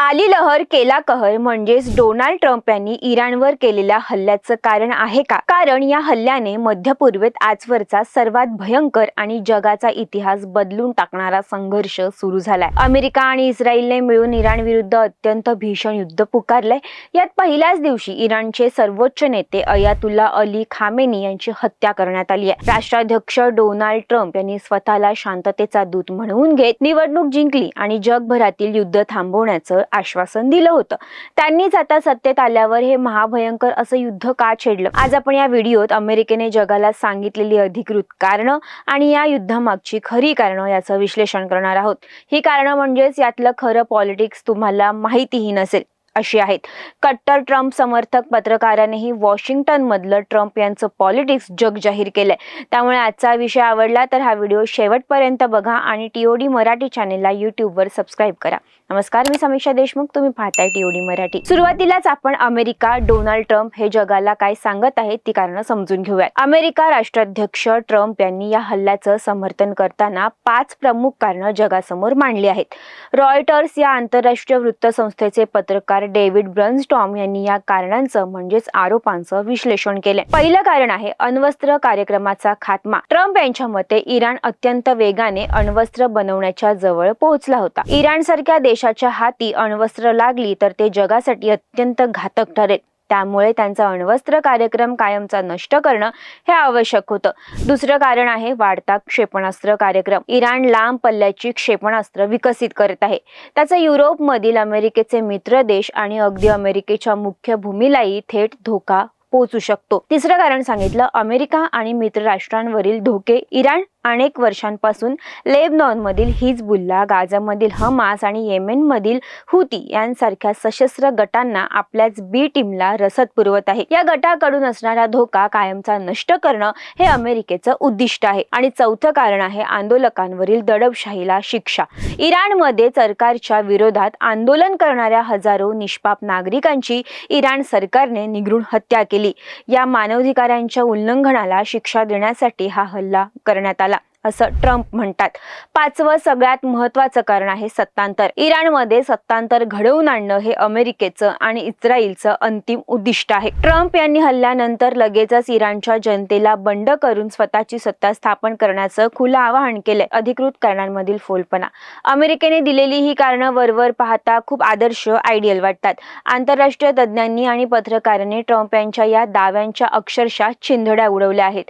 आली लहर केला कहर म्हणजेच डोनाल्ड ट्रम्प यांनी इराणवर केलेल्या हल्ल्याचं कारण आहे का? कारण या हल्ल्याने मध्य पूर्वेत आजवरचा सर्वात भयंकर आणि जगाचा इतिहास बदलून टाकणारा संघर्ष सुरू झालाय. अमेरिका आणि इस्रायलने मिळून इराण विरुद्ध अत्यंत भीषण युद्ध पुकारलंय. यात पहिल्याच दिवशी इराणचे सर्वोच्च नेते अयातुल्ला अली खामेनी यांची हत्या करण्यात आली आहे. राष्ट्राध्यक्ष डोनाल्ड ट्रम्प यांनी स्वतःला शांततेचा दूत म्हणवून घेत निवडणूक जिंकली आणि जगभरातील युद्ध थांबवण्याचं आश्वासन दिलं होतं. त्यांनीच आता सत्तेत आल्यावर हे महाभयंकर असं युद्ध का छेडलं? आज आपण या व्हिडिओत अमेरिकेने जगाला सांगितलेली अधिकृत कारणं आणि या युद्धामागची खरी कारणं याचं विश्लेषण करणार आहोत. ही कारणं म्हणजेच यातलं खरं पॉलिटिक्स तुम्हाला माहितीही नसेल अशी आहेत. कट्टर ट्रम्प समर्थक पत्रकारानेही वॉशिंग्टन मधलं ट्रम्प यांचं पॉलिटिक्स जग जाहीर केलंय. त्यामुळे आजचा विषय आवडला तर हा व्हिडिओ शेवटपर्यंत बघा आणि TOD मराठी चॅनेलला YouTubeवर सबस्क्राईब करा. नमस्कार, मी समीक्षा देशमुख, तुम्ही पाहताय TOD मराठी. सुरुवातीलाच आपण अमेरिका, डोनाल्ड ट्रम्प हे जगाला काय सांगत आहेत ती कारणं समजून घेऊयात. अमेरिका राष्ट्राध्यक्ष ट्रम्प यांनी या हल्ल्याचं समर्थन करताना 5 प्रमुख कारणं जगासमोर मांडली आहेत. रॉयटर्स या आंतरराष्ट्रीय वृत्तसंस्थेचे पत्रकार डेव्हिड ब्रनस्टॉर्म यांनी या कारणांचं म्हणजेच आरोपांचं विश्लेषण केलंय. पहिलं कारण आहे अण्वस्त्र कार्यक्रमाचा खात्मा. ट्रम्प यांच्या मते इराण अत्यंत वेगाने अण्वस्त्र बनवण्याच्या जवळ पोहोचला होता. इराणसारख्या देशाच्या हाती अण्वस्त्र लागली तर ते जगासाठी अत्यंत घातक ठरेल. त्यामुळे त्यांचा अण्वस्त्र कार्यक्रम कायमचा नष्ट करणं हे आवश्यक होतं. दुसरं कारण आहे वाढता क्षेपणास्त्र कार्यक्रम. इराण लांब पल्ल्याची क्षेपणास्त्र विकसित करत आहे. त्याचा युरोपमधील अमेरिकेचे मित्र देश आणि अगदी अमेरिकेच्या मुख्य भूमीलाही थेट धोका पोहोचू शकतो. तिसरं कारण सांगितलं अमेरिका आणि मित्र राष्ट्रांवरील धोके. इराण अनेक वर्षांपासून लेबनॉनमधील हिजबुल्ला, गाझामधील हमास आणि येमेनमधील हुती यांसारख्या सशस्त्र गटांना आपल्याच बी टीमला रसद पुरवत आहे. या गटाकडून असणारा धोका कायमचा नष्ट करणं हे अमेरिकेचं उद्दिष्ट आहे. आणि चौथं कारण आहे आंदोलकांवरील दडपशाहीला शिक्षा. इराणमध्ये सरकारच्या विरोधात आंदोलन करणाऱ्या हजारो निष्पाप नागरिकांची इराण सरकारने निग्रुण हत्या केली. या मानवाधिकारांच्या उल्लंघनाला शिक्षा देण्यासाठी हा हल्ला करण्यात आला असं ट्रम्प म्हणतात. 5वं सगळ्यात महत्त्वाचं कारण आहे सत्तांतर. इराणमध्ये सत्तांतर घडवून आणणं हे अमेरिकेचं आणि इस्रायलचं अंतिम उद्दिष्ट आहे. ट्रम्प यांनी हल्ल्यानंतर लगेचच इराणच्या जनतेला बंड करून स्वतःची सत्ता स्थापन करण्याचं खुलं आवाहन केलंय. अधिकृत कारणांमधील फोलपणा. अमेरिकेने दिलेली ही कारणं वरवर पाहता खूप आदर्श आयडियल वाटतात. आंतरराष्ट्रीय तज्ज्ञांनी आणि पत्रकारांनी ट्रम्प यांच्या या दाव्यांच्या अक्षरशः चिंधड्या उडवल्या आहेत.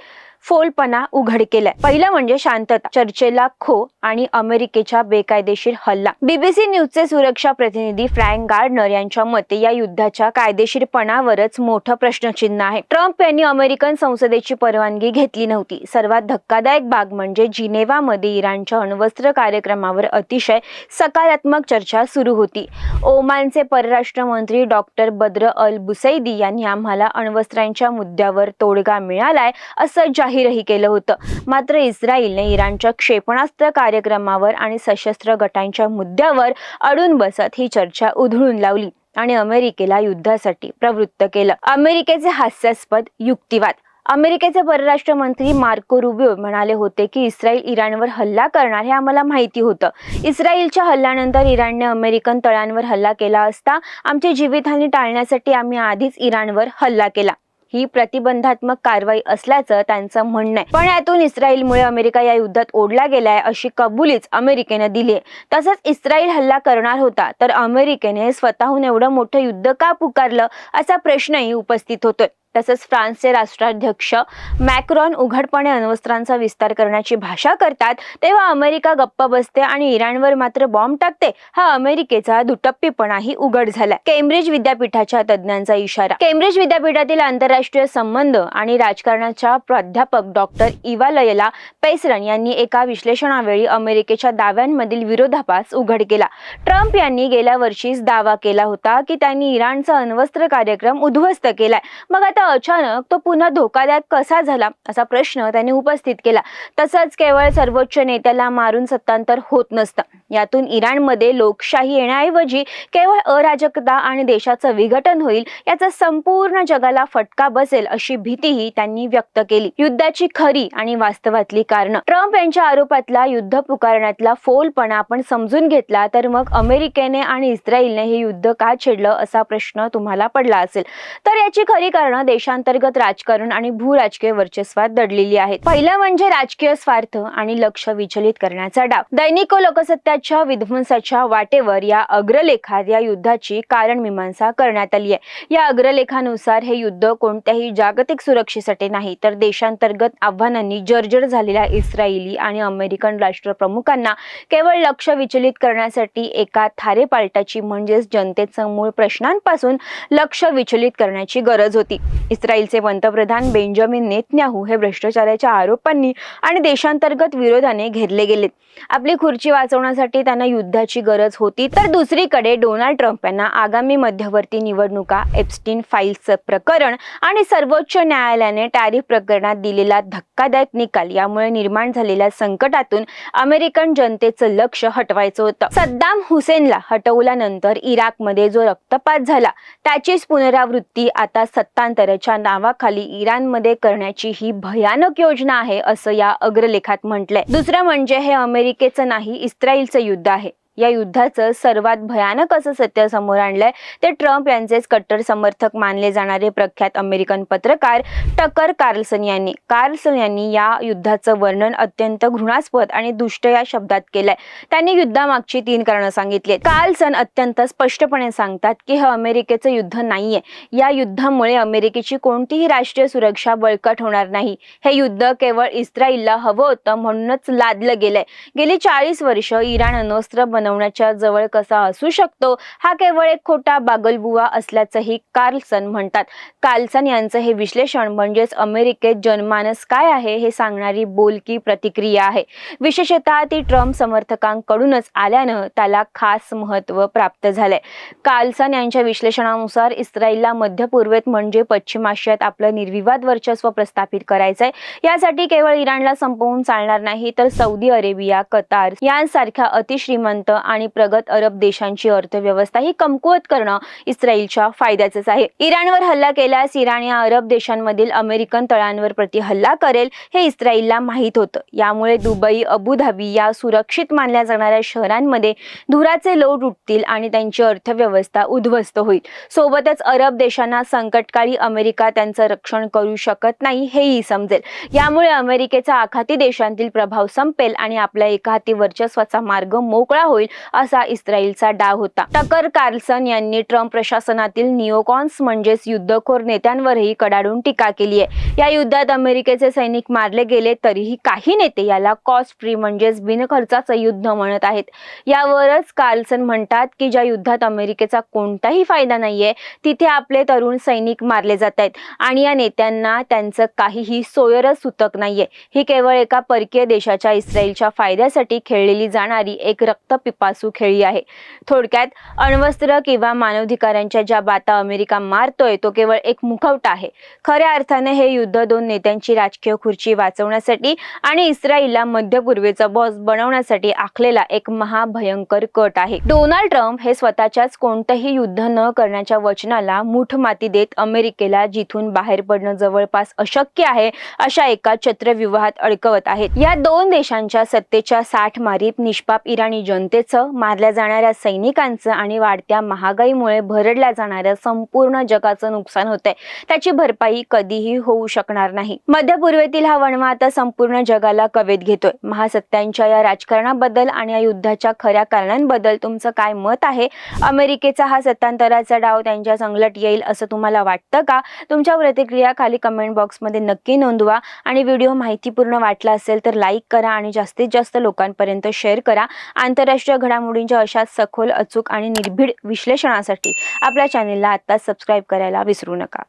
फोलपणा उघड केलाय. पहिलं म्हणजे शांतता, चर्चेला खो आणि अमेरिकेच्या बेकायदेशीर हल्ला. BBC न्यूजचे सुरक्षा प्रतिनिधी फ्रँक गार्डनर यांच्या मते या युद्धाच्या कायदेशीरपणावरच मोठं प्रश्नचिन्ह आहे. ट्रम्प यांनी अमेरिकन संसदेची परवानगी घेतली नव्हती. सर्वात धक्कादायक भाग म्हणजे जिनेवामध्ये इराणच्या अण्वस्त्र कार्यक्रमावर अतिशय सकारात्मक चर्चा सुरू होती. ओमानचे परराष्ट्र मंत्री डॉक्टर बद्र अल बुसैदी यांनी आम्हाला अण्वस्त्रांच्या मुद्द्यावर तोडगा मिळालाय असं जाहीरही केलं होतं. मात्र इस्रायलने इराणच्या क्षेपणास्त्र कार्यक्रमावर आणि सशस्त्र गटांच्या मुद्द्यावर अडून बसत ही चर्चा उधळून लावली आणि अमेरिकेला युद्धासाठी प्रवृत्त केलं. अमेरिकेचे हास्यास्पद युक्तिवाद. अमेरिकेचे परराष्ट्र मंत्री मार्को रुबियो म्हणाले होते की इस्रायल इराणवर हल्ला करणार हे आम्हाला माहिती होतं. इस्रायलच्या हल्ल्यानंतर इराणने अमेरिकन तळांवर हल्ला केला असता आमची जीवितहानी टाळण्यासाठी आम्ही आधीच इराणवर हल्ला केला. ही प्रतिबंधात्मक कारवाई असल्याचं त्यांचं म्हणणं आहे. पण यातून इस्रायलमुळे अमेरिका या युद्धात ओढला गेलाय अशी कबुलीच अमेरिकेने दिली. तसंच इस्रायल हल्ला करणार होता तर अमेरिकेने स्वतःहून एवढं मोठं युद्ध का पुकारलं असा प्रश्नही उपस्थित होतोय. तसंच फ्रान्सचे राष्ट्राध्यक्ष मॅक्रॉन उघडपणे अण्वस्त्रांचा विस्तार करण्याची भाषा करतात तेव्हा अमेरिका गप्प बसते आणि इराणवर मात्र बॉम्ब टाकते. हा अमेरिकेचा दुटप्पीपणाही उघड झाला. केम्ब्रिज विद्यापीठाच्या तज्ज्ञांचा इशारा. केम्ब्रिज विद्यापीठातील आंतरराष्ट्रीय संबंध आणि राजकारणाच्या प्राध्यापक डॉक्टर इवालयला पेसरन यांनी एका विश्लेषणावेळी अमेरिकेच्या दाव्यांमधील विरोधाभास उघड केला. ट्रम्प यांनी गेल्या वर्षीच दावा केला होता की त्यांनी इराणचा अण्वस्त्र कार्यक्रम उद्ध्वस्त केलाय. मग आता आता अचानक तो पुन्हा धोकादायक कसा झाला असा प्रश्न त्यांनी उपस्थित केला. तसंच केवळ सर्वोच्च नेत्याला मारून सत्तांतर होत नसतं. यातून इराणमध्ये लोकशाही येण्याऐवजी केवळ अराजकता आणि देशाचं विघटन होईल याचा संपूर्ण जगाला फटका बसेल अशी भीतीही त्यांनी व्यक्त केली. युद्धाची खरी आणि वास्तवातली कारणं. ट्रम्प यांच्या आरोपातला युद्ध पुकारण्यातला फोलपणा आपण समजून घेतला तर मग अमेरिकेने आणि इस्रायलने हे युद्ध का छेडलं असा प्रश्न तुम्हाला पडला असेल. तर याची खरी कारणं देशांतर्गत राजकारण आणि भूराजकीय वर्चस्वात दडलेली आहेत. पहिलं म्हणजे राजकीय स्वार्थ आणि लक्ष विचलित करण्याचा डाव. दैनिक लोकसत्ताच्या विध्वंसाच्या वाटेवर या अग्रलेखात या युद्धाची कारण मीमांसा करण्यात आली आहे. या अग्रलेखानुसार हे युद्ध कोणत्याही जागतिक सुरक्षेसाठी नाही तर देशांतर्गत आव्हानांनी जर्जर झालेल्या इस्रायली आणि अमेरिकन राष्ट्रप्रमुखांना केवळ लक्ष विचलित करण्यासाठी एका थारेपालटाची म्हणजेच जनतेचं मूळ प्रश्नांपासून लक्ष विचलित करण्याची गरज होती. इस्रायलचे पंतप्रधान बेंजामिन नेतन्याहू हे भ्रष्टाचाराच्या आरोपांनी आणि देशांतर्गत विरोधाने घेरले गेलेत. आपली खुर्ची वाचवण्यासाठी त्यांना युद्धाची गरज होती. तर दुसरीकडे डोनाल्ड ट्रम्प यांना आगामी मध्यवर्ती निवडणुका, एप्स्टीन फाईल्सचं प्रकरण आणि सर्वोच्च न्यायालयाने टॅरिफ प्रकरणात दिलेला धक्कादायक निकाल यामुळे निर्माण झालेल्या संकटातून अमेरिकन जनतेचं लक्ष हटवायचं होतं. सद्दाम हुसेनला हटवल्यानंतर इराकमध्ये जो रक्तपात झाला त्याचीच पुनरावृत्ती आता सत्तांतराच्या नावाखाली इराणमध्ये करण्याची ही भयानक योजना आहे असं या अग्रलेखात म्हटलंय. दुसरं म्हणजे हे अमेरिकेचं नाही इस्रायलचं युद्ध आहे. या युद्धाचं सर्वात भयानक असं सत्य समोर आणलंय ते ट्रम्प यांचेच कट्टर समर्थक मानले जाणारे प्रख्यात अमेरिकन पत्रकार टकर कार्लसन यांनी. कार्लसन यांनी या युद्धाचं वर्णन अत्यंत घृणास्पद आणि दुष्ट या शब्दात केलंय. त्यांनी युद्धामागची 3 कारणं सांगितली. कार्लसन अत्यंत स्पष्टपणे सांगतात की हे अमेरिकेचं युद्ध नाहीये. या युद्धामुळे अमेरिकेची कोणतीही राष्ट्रीय सुरक्षा बळकट होणार नाही. हे युद्ध केवळ इस्रायलला हवं होतं म्हणूनच लादलं गेलंय. गेली 40 वर्ष इराण अण्वस्त्र बनवण्याच्या जवळ कसा असू शकतो हा केवळ एक खोटा बागलबुवा असल्याचंही कार्लसन म्हणतात. कार्लसन यांचं हे विश्लेषण म्हणजेच अमेरिकेत जनमानस काय आहे हे सांगणारी बोलकी प्रतिक्रिया आहे. विशेषतः ती ट्रम्प समर्थकांकडूनच आल्यानं त्याला खास महत्त्व प्राप्त झालंय. कार्लसन यांच्या विश्लेषणानुसार इस्रायलला मध्य पूर्वेत म्हणजे पश्चिम आशियात आपलं निर्विवाद वर्चस्व प्रस्थापित करायचंय. यासाठी केवळ इराणला संपवून चालणार नाही तर सौदी अरेबिया, कतार यांसारख्या अतिश्रीमंत आणि प्रगत अरब देशांची अर्थव्यवस्था ही कमकुवत करणं इस्रायलच्या फायद्याचंच आहे. इराणवर हल्ला केल्यास इराण या अरब देशांमधील अमेरिकन तळांवर प्रति हल्ला करेल हे इस्रायलला माहीत होतं. यामुळे दुबई, अबुधाबी या सुरक्षित मानल्या जाणाऱ्या शहरांमध्ये धुराचे लोट उठतील आणि त्यांची अर्थव्यवस्था उद्ध्वस्त होईल. सोबतच अरब देशांना संकटकाळी अमेरिका त्यांचं रक्षण करू शकत नाही हेही समजेल. यामुळे अमेरिकेचा आखाती देशांतील प्रभाव संपेल आणि आपल्या एकाहाती वर्चस्वाचा मार्ग मोकळा होईल असा इस्रायलचा डाव होता. टकर कार्लसन यांनी ट्रम्प प्रशासनातील निओकॉन्स म्हणजेच युद्धखोर नेत्यांवरही कडाडून टीका केली आहे. या युद्धात अमेरिकेचे सैनिक मारले गेले तरीही काही नेते याला कॉस्ट फ्री म्हणजेच बिनखर्चाचं युद्ध म्हणत आहेत. यावरच कार्लसन म्हणतात की ज्या युद्धात अमेरिकेचा कोणताही फायदा नाहीये तिथे आपले तरुण सैनिक मारले जात आहेत आणि या नेत्यांना त्यांचं काहीही सोयरच सुतक नाहीये. ही केवळ एका परकीय देशाच्या इस्रायलच्या फायद्यासाठी खेळलेली जाणारी एक रक्तपिपासू खेळी आहे. थोडक्यात अण्वस्त्र किंवा मानवाधिकारांच्या ज्या बाता अमेरिका मारतोय तो केवळ एक मुखवटा आहे. खऱ्या अर्थाने हे युद्ध 2 नेत्यांची राजकीय खुर्ची वाचवण्यासाठी आणि इस्रायलला मध्य पूर्वेचा बॉस बनवण्यासाठी आखलेला एक महाभयंकर कट आहे. डोनाल्ड ट्रम्प हे स्वतःच्याच कोणतंही युद्ध न करण्याच्या वचनाला मूठ माती देत अमेरिकेला जिथून बाहेर पडणं जवळपास अशक्य आहे अशा एका चक्रव्यूहात अडकवत आहेत. या 2 देशांच्या सत्तेच्या 60 मारीत निष्पाप इराणी जनतेचं, मारल्या जाणाऱ्या सैनिकांचं आणि वाढत्या महागाईमुळे भरडल्या जाणाऱ्या संपूर्ण जगाचं नुकसान होतंय. त्याची भरपाई कधीही होऊ शकणार नाही. मध्य पूर्वेतील हा वणवा आता संपूर्ण जगाला कवेत घेतोय. महासत्तांच्या या राजकारणाबद्दल आणि या युद्धाच्या खऱ्या कारणांबद्दल तुमचं काय मत आहे? अमेरिकेचा हा सत्तांतराचा डाव त्यांच्या संगलट येईल असं तुम्हाला वाटतं का? तुमच्या प्रतिक्रिया खाली कमेंट बॉक्समध्ये नक्की नोंदवा आणि व्हिडिओ माहितीपूर्ण वाटला असेल तर लाईक करा आणि जास्तीत जास्त लोकांपर्यंत शेअर करा. आंतरराष्ट्रीय घडामोडींच्या अशाच सखोल, अचूक आणि निर्भीड विश्लेषणासाठी आपल्या चॅनेलला आता सबस्क्राईब करायला विसरू नका.